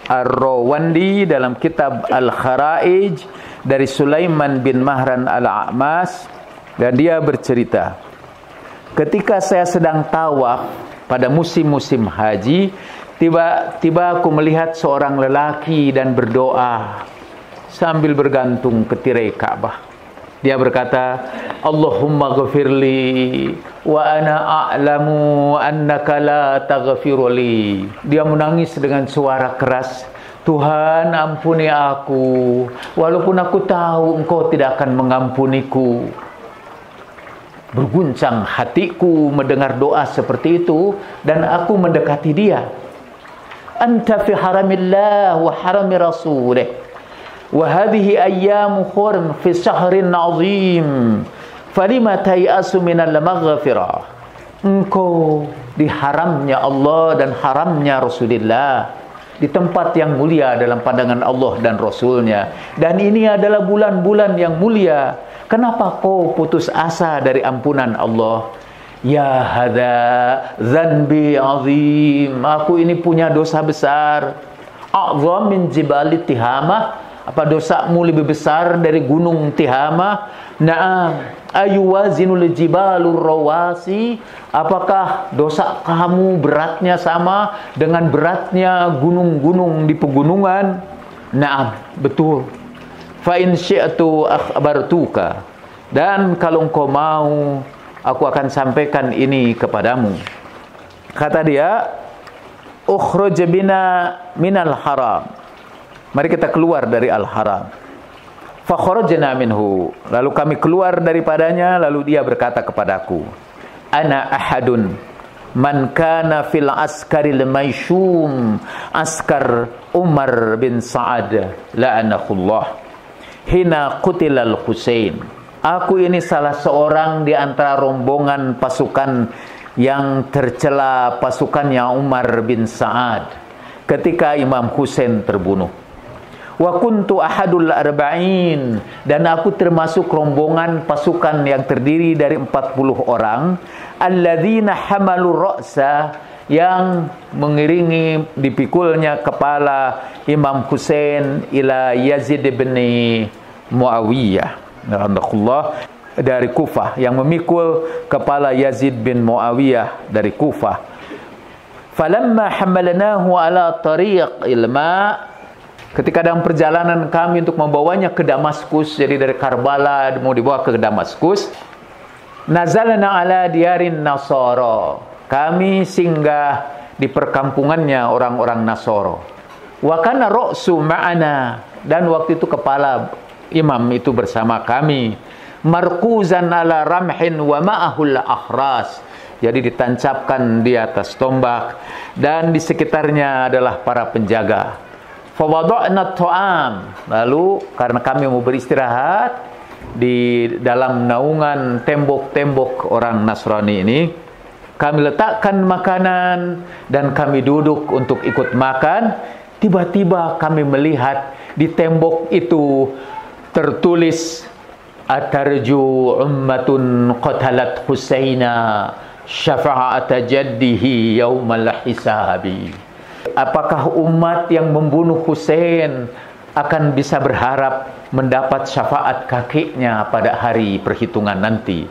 B: Ar-Rawandi dalam kitab Al-Kharaij dari Sulaiman bin Mahran Al-A'mas, dan dia bercerita, ketika saya sedang tawaf pada musim-musim haji, tiba-tiba aku melihat seorang lelaki dan berdoa sambil bergantung ke tirai Ka'bah. Dia berkata, Allahumma ghafirli wa ana a'lamu annaka la taghfiruli. Dia menangis dengan suara keras, Tuhan ampuni aku, walaupun aku tahu Engkau tidak akan mengampuniku. Berguncang hatiku mendengar doa seperti itu, dan aku mendekati dia. anta fi haramillah wa harami rasulih, wa hadhihi ayyamu khurm fi syahrin azim, falima tayasu minal maghfirah. Engkau di haramnya Allah dan haramnya Rasulullah, di tempat yang mulia dalam pandangan Allah dan Rasulnya, dan ini adalah bulan-bulan yang mulia. Kenapa kau putus asa dari ampunan Allah? Ya hadza dzanbi azim, aku ini punya dosa besar. A'zam min jibali Tihamah, apa dosamu lebih besar dari gunung Tihamah? Na'am, ayuwazinul jibalur rawasi, apakah dosa kamu beratnya sama dengan beratnya gunung-gunung di pegunungan? Na'am, betul. Fa in syi'tu akhbartuka, dan kalau engkau mau aku akan sampaikan ini kepadamu. Kata dia, ukhruj bina minal haram, mari kita keluar dari al-haram. Fa kharajna minhu, lalu kami keluar daripadanya. Lalu dia berkata kepadaku, ana ahadun man kana fil askaril maishum, askar Umar bin Sa'ad la'anahullah, hina qutilal Husain. Aku ini salah seorang di antara rombongan pasukan yang tercela, pasukannya Umar bin Sa'ad ketika Imam Husain terbunuh. Wa kuntu ahadul arba'in, dan aku termasuk rombongan pasukan yang terdiri dari 40 orang, alladzina hamalu ra'sa, yang mengiringi dipikulnya kepala Imam Husain ila Yazid bin Muawiyah radhiyallahu dari Kufah, yang memikul kepala Yazid bin Muawiyah dari Kufah. Falamma hamalnahu ala tariqil ma', ketika dalam perjalanan kami untuk membawanya ke Damaskus, jadi dari Karbala mau dibawa ke Damaskus, nazalna ala diarin Nasara, kami singgah di perkampungannya orang-orang Nasoro. Wa kana ra'su ma'ana, dan waktu itu kepala imam itu bersama kami. Markuzan ala ramhin wa ma'ahul akhras, jadi ditancapkan di atas tombak, dan di sekitarnya adalah para penjaga. Fawada'na ta'am, lalu karena kami mau beristirahat di dalam naungan tembok-tembok orang Nasrani ini, kami letakkan makanan dan kami duduk untuk ikut makan. Tiba-tiba kami melihat di tembok itu tertulis, atarju ummatun qatalat Husaina syafa'ata jaddihi yaumal hisabi. Apakah umat yang membunuh Husain akan bisa berharap mendapat syafaat kakeknya pada hari perhitungan nanti?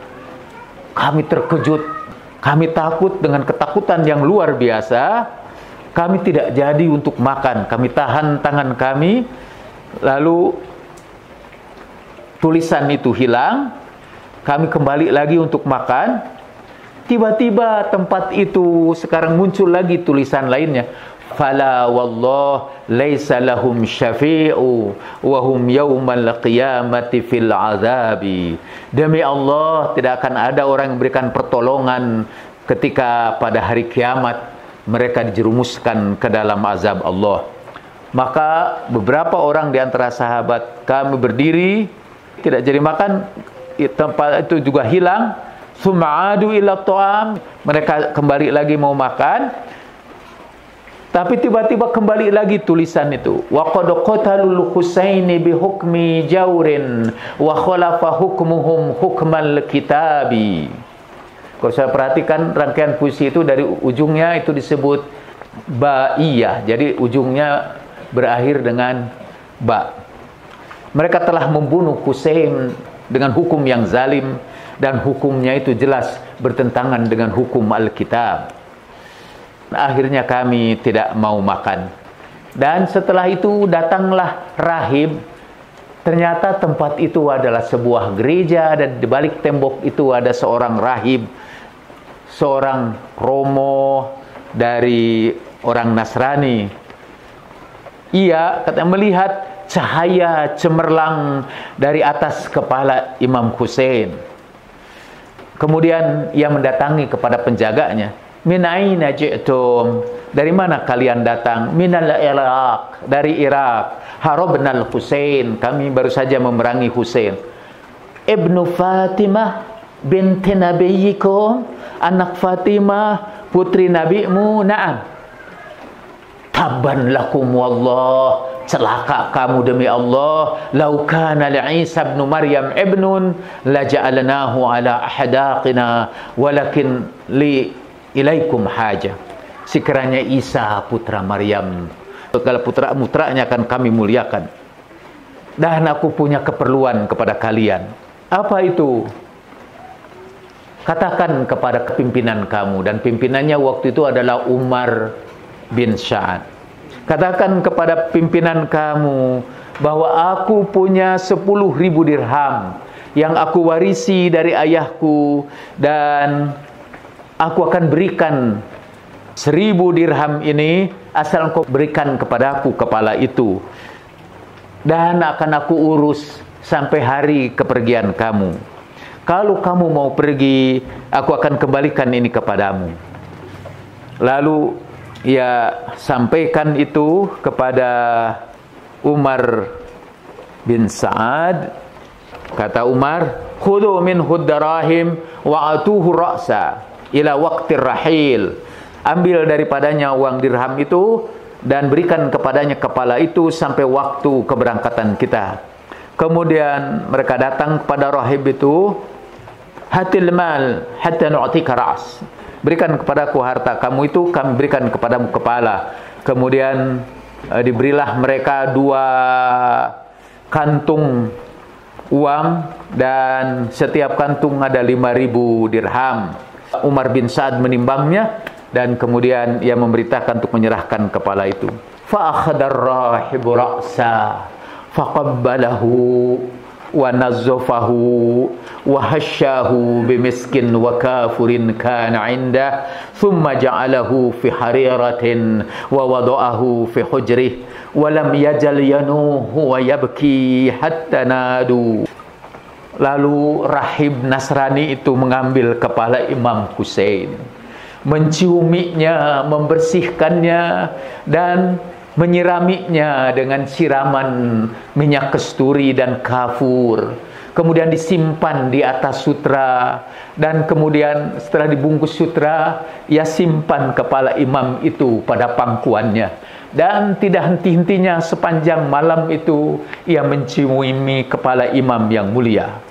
B: Kami terkejut, kami takut dengan ketakutan yang luar biasa. Kami tidak jadi untuk makan, kami tahan tangan kami. Lalu tulisan itu hilang, kami kembali lagi untuk makan. Tiba-tiba tempat itu sekarang muncul lagi tulisan lainnya. Fala wallah laisa lahum syafi'u wa hum yaumal qiyamati fil azabi. Demi Allah, tidak akan ada orang yang memberikan pertolongan ketika pada hari kiamat mereka dijerumuskan ke dalam azab Allah. Maka beberapa orang di antara sahabat kami berdiri, tidak jadi makan, tempat itu juga hilang. Sum'adu ila ta'am, mereka kembali lagi mau makan. Tapi tiba-tiba kembali lagi tulisan itu. Wa qad qatalul Husaini bi hukmi jaurin wa khalafa hukmuhum hukmal kitabi. Kalau saya perhatikan rangkaian puisi itu, dari ujungnya itu disebut ba'iyah. Jadi ujungnya berakhir dengan ba. Mereka telah membunuh Husain dengan hukum yang zalim, dan hukumnya itu jelas bertentangan dengan hukum Alkitab. Akhirnya kami tidak mau makan. Dan setelah itu datanglah rahib. Ternyata tempat itu adalah sebuah gereja, dan di balik tembok itu ada seorang rahib, seorang romo dari orang Nasrani. Ia katanya melihat cahaya cemerlang dari atas kepala Imam Husain. Kemudian ia mendatangi kepada penjaganya, min aina ji'tum, dari mana kalian datang? Minal Iraq, dari Irak. Harabnal Husain, kami baru saja memerangi Husain. Ibnu Fatimah binti nabiyikum, anak Fatimah putri nabimu. Na'am. Tabban lakum wallah, celaka kamu demi Allah. Lau kana li Isa ibn Maryam ibnun la ja'alnahu ala ahdaqina walakin li ilaikum haja. Sekiranya Isa putra Maryam, segala putra-putranya akan kami muliakan, dan aku punya keperluan kepada kalian. Apa itu? Katakan kepada pimpinan kamu, dan pimpinannya waktu itu adalah Umar bin Sa'ad. Katakan kepada pimpinan kamu bahwa aku punya 10.000 dirham yang aku warisi dari ayahku, dan aku akan berikan 1.000 dirham ini asal engkau berikan kepadaku kepala itu, dan akan aku urus sampai hari kepergian kamu. Kalau kamu mau pergi, aku akan kembalikan ini kepadamu. Lalu ia sampaikan itu kepada Umar bin Sa'ad. Kata Umar, khudhu minhu darahim wa atuhu ra'sa ila waqtir rahil. Ambil daripadanya uang dirham itu dan berikan kepadanya kepala itu sampai waktu keberangkatan kita. Kemudian mereka datang kepada rahib itu, hatil mal hatta nu'tika ra's. Berikan kepadaku harta kamu itu, kami berikan kepadamu kepala. Kemudian diberilah mereka 2 kantung uang, dan setiap kantung ada 5.000 dirham. Umar bin Sa'ad menimbangnya, dan kemudian ia memberitakan untuk menyerahkan kepala itu. Fa akhadar rahibu ra'sa faqabbalahu wa nazzafahu wa hasyahu bimiskin wa kafurin kana 'inda, thumma ja'alahu fi hariratin wa wada'ahu fi hujrih wa lam yajal yanuhu wa yabki hatta nadu. Lalu rahib Nasrani itu mengambil kepala Imam Husain, menciuminya, membersihkannya, dan menyiraminya dengan siraman minyak kasturi dan kafur. Kemudian disimpan di atas sutra, dan kemudian setelah dibungkus sutra, ia simpan kepala imam itu pada pangkuannya. Dan tidak henti-hentinya sepanjang malam itu ia menciumi kepala imam yang mulia.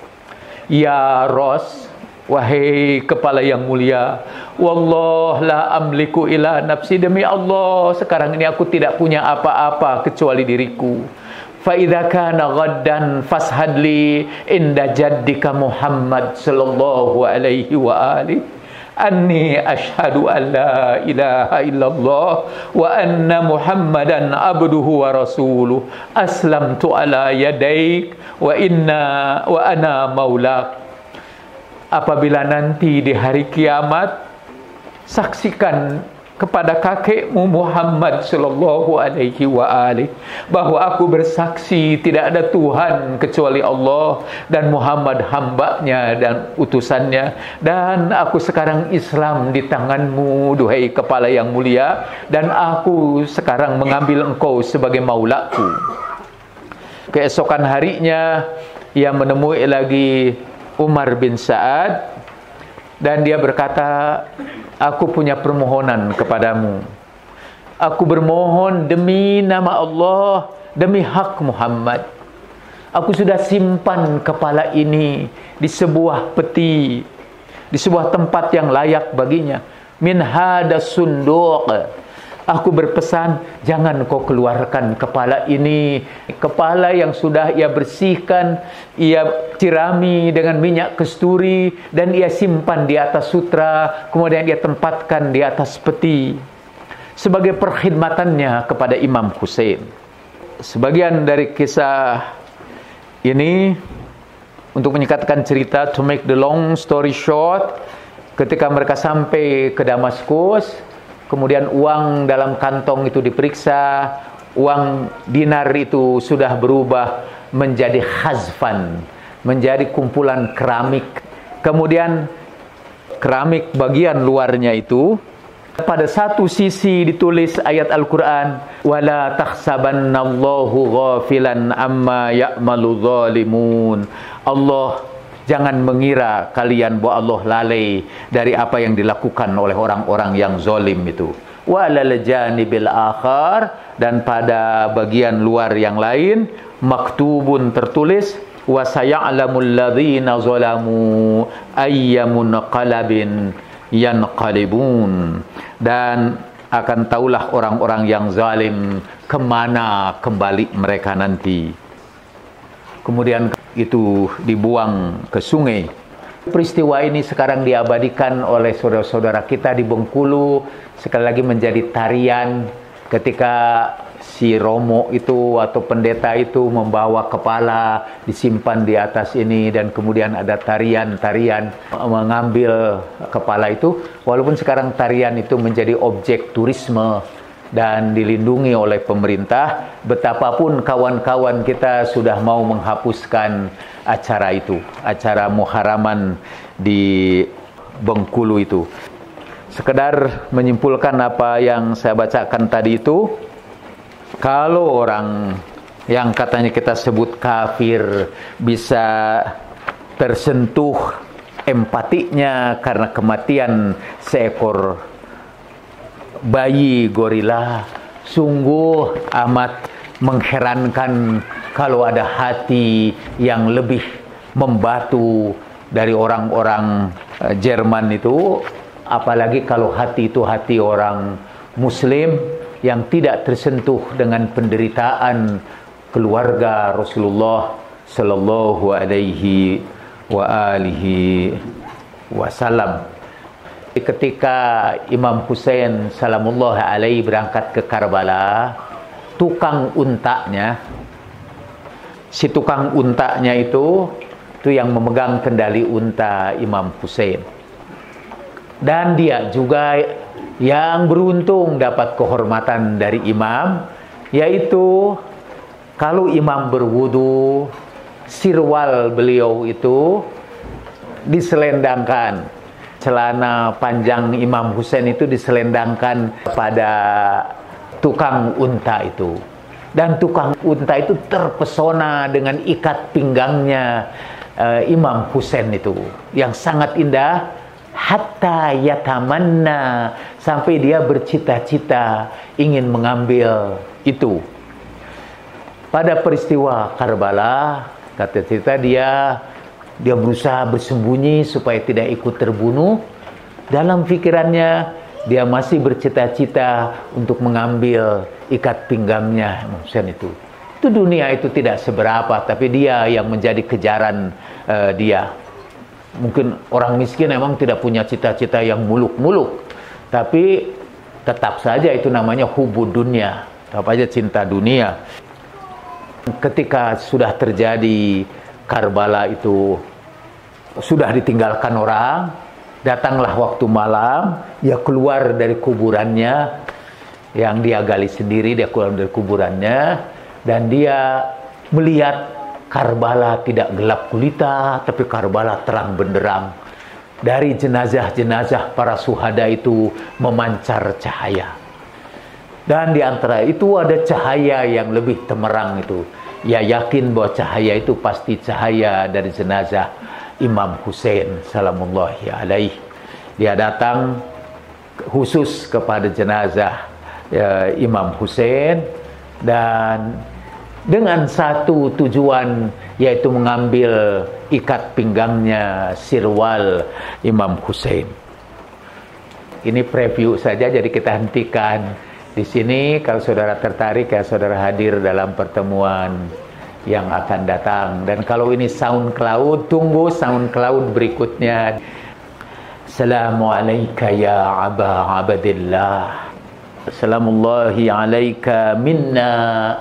B: Ya Ros, wahai kepala yang mulia, wallah la amliku ila nafsi, demi Allah sekarang ini aku tidak punya apa-apa kecuali diriku. Fa idza kana ghaddan fashadli inda jaddika Muhammad sallallahu alaihi wa alihi anni ashhadu an la ilaha illallah wa anna Muhammadan abduhu wa rasuluh, aslamtu ala yadaik wa ana maulak. Apabila nanti di hari kiamat, saksikan kepada kakekmu Muhammad sallallahu alaihi wa alihi bahwa aku bersaksi tidak ada Tuhan kecuali Allah, dan Muhammad hambanya dan utusannya, dan aku sekarang Islam di tanganmu duhai kepala yang mulia, dan aku sekarang mengambil engkau sebagai maulaku. Keesokan harinya ia menemui lagi Umar bin Sa'ad, dan dia berkata, aku punya permohonan kepadamu. Aku bermohon demi nama Allah, demi hak Muhammad. Aku sudah simpan kepala ini di sebuah peti, di sebuah tempat yang layak baginya. Min hadas sunduq. Aku berpesan, jangan kau keluarkan kepala ini. Kepala yang sudah ia bersihkan, ia cirami dengan minyak kasturi, dan ia simpan di atas sutra, kemudian ia tempatkan di atas peti sebagai perkhidmatannya kepada Imam Husain. Sebagian dari kisah ini, untuk menyingkatkan cerita, to make the long story short, ketika mereka sampai ke Damaskus, kemudian uang dalam kantong itu diperiksa, uang dinar itu sudah berubah menjadi khazfan, menjadi kumpulan keramik. Kemudian keramik bagian luarnya itu Pada satu sisi ditulis ayat Al-Quran, wala tahsabannallahu ghafilan amma ya'malu zalimun. Allah, jangan mengira kalian bahwa Allah lalai dari apa yang dilakukan oleh orang-orang yang zalim itu. Walal janibil akhar, dan pada bagian luar yang lain, maktubun tertulis, wa saya'lamul ladzina zalamu ayyamun qalabin yanqalibun, dan akan tahulah orang-orang yang zalim kemana kembali mereka nanti. Kemudian itu dibuang ke sungai. Peristiwa ini sekarang diabadikan oleh saudara-saudara kita di Bengkulu, sekali lagi menjadi tarian ketika si romo itu atau pendeta itu membawa kepala disimpan di atas ini, dan kemudian ada tarian-tarian mengambil kepala itu. Walaupun sekarang tarian itu menjadi objek turisme dan dilindungi oleh pemerintah, betapapun kawan-kawan kita sudah mau menghapuskan acara itu, acara muharaman di Bengkulu itu. Sekedar menyimpulkan apa yang saya bacakan tadi itu, kalau orang yang katanya kita sebut kafir bisa tersentuh empatinya karena kematian seekor bayi gorila, sungguh amat mengherankan kalau ada hati yang lebih membatu dari orang-orang Jerman itu, apalagi kalau hati itu hati orang Muslim yang tidak tersentuh dengan penderitaan keluarga Rasulullah sallallahu alaihi wa alihi wasallam. Ketika Imam Husain salamullah alaihi berangkat ke Karbala, tukang untanya, si tukang untanya itu yang memegang kendali unta Imam Husain. Dan dia juga yang beruntung dapat kehormatan dari imam, yaitu kalau imam berwudu, sirwal beliau itu diselendangkan. Celana panjang Imam Husain itu diselendangkan pada tukang unta itu. Dan tukang unta itu terpesona dengan ikat pinggangnya Imam Husain itu yang sangat indah, hatta yatamanna, sampai dia bercita-cita ingin mengambil itu. Pada peristiwa Karbala, kata cerita dia berusaha bersembunyi supaya tidak ikut terbunuh. Dalam pikirannya dia masih bercita-cita untuk mengambil ikat pinggangnya Imam Husain itu. Itu dunia itu tidak seberapa, tapi dia yang menjadi kejaran dia. Mungkin orang miskin emang tidak punya cita-cita yang muluk-muluk, tapi tetap saja itu namanya hubud dunia, apa aja cinta dunia. Ketika sudah terjadi Karbala itu, sudah ditinggalkan orang, datanglah waktu malam, dia keluar dari kuburannya yang dia gali sendiri, dia keluar dari kuburannya, dan dia melihat Karbala tidak gelap gulita, tapi Karbala terang benderang. Dari jenazah-jenazah para syuhada itu memancar cahaya. Dan di antara itu ada cahaya yang lebih temerang itu. Ia yakin bahwa cahaya itu pasti cahaya dari jenazah Imam Husain salamullahi alaih. Dia datang khusus kepada jenazah Imam Husain, dan dengan satu tujuan, yaitu mengambil ikat pinggangnya sirwal Imam Husain. Ini preview saja, jadi kita hentikan di sini. Kalau saudara tertarik, ya saudara hadir dalam pertemuan yang akan datang. Dan kalau ini SoundCloud, tunggu SoundCloud berikutnya. Assalamualaikum ya Aba Abdillah. Assalamullahi alaika minna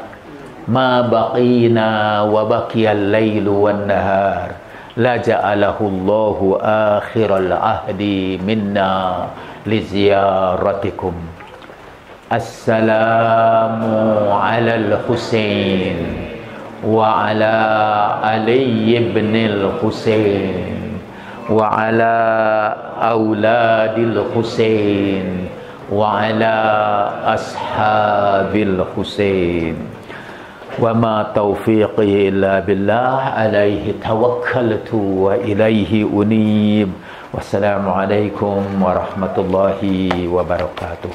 B: ma baqina wa baqiyal lailu wan nahar la ja'alahu Allahu akhiral ahdi minna li ziyaratikum. Assalamu alal Husain wa ala Ali ibn al-Husain wa ala auladil Husain wa ala ashabil Husain. Wa ma taufiqi illa billah, alaihi tawakkaltu wa ilaihi unib. Wassalamualaikum warahmatullahi wabarakatuh.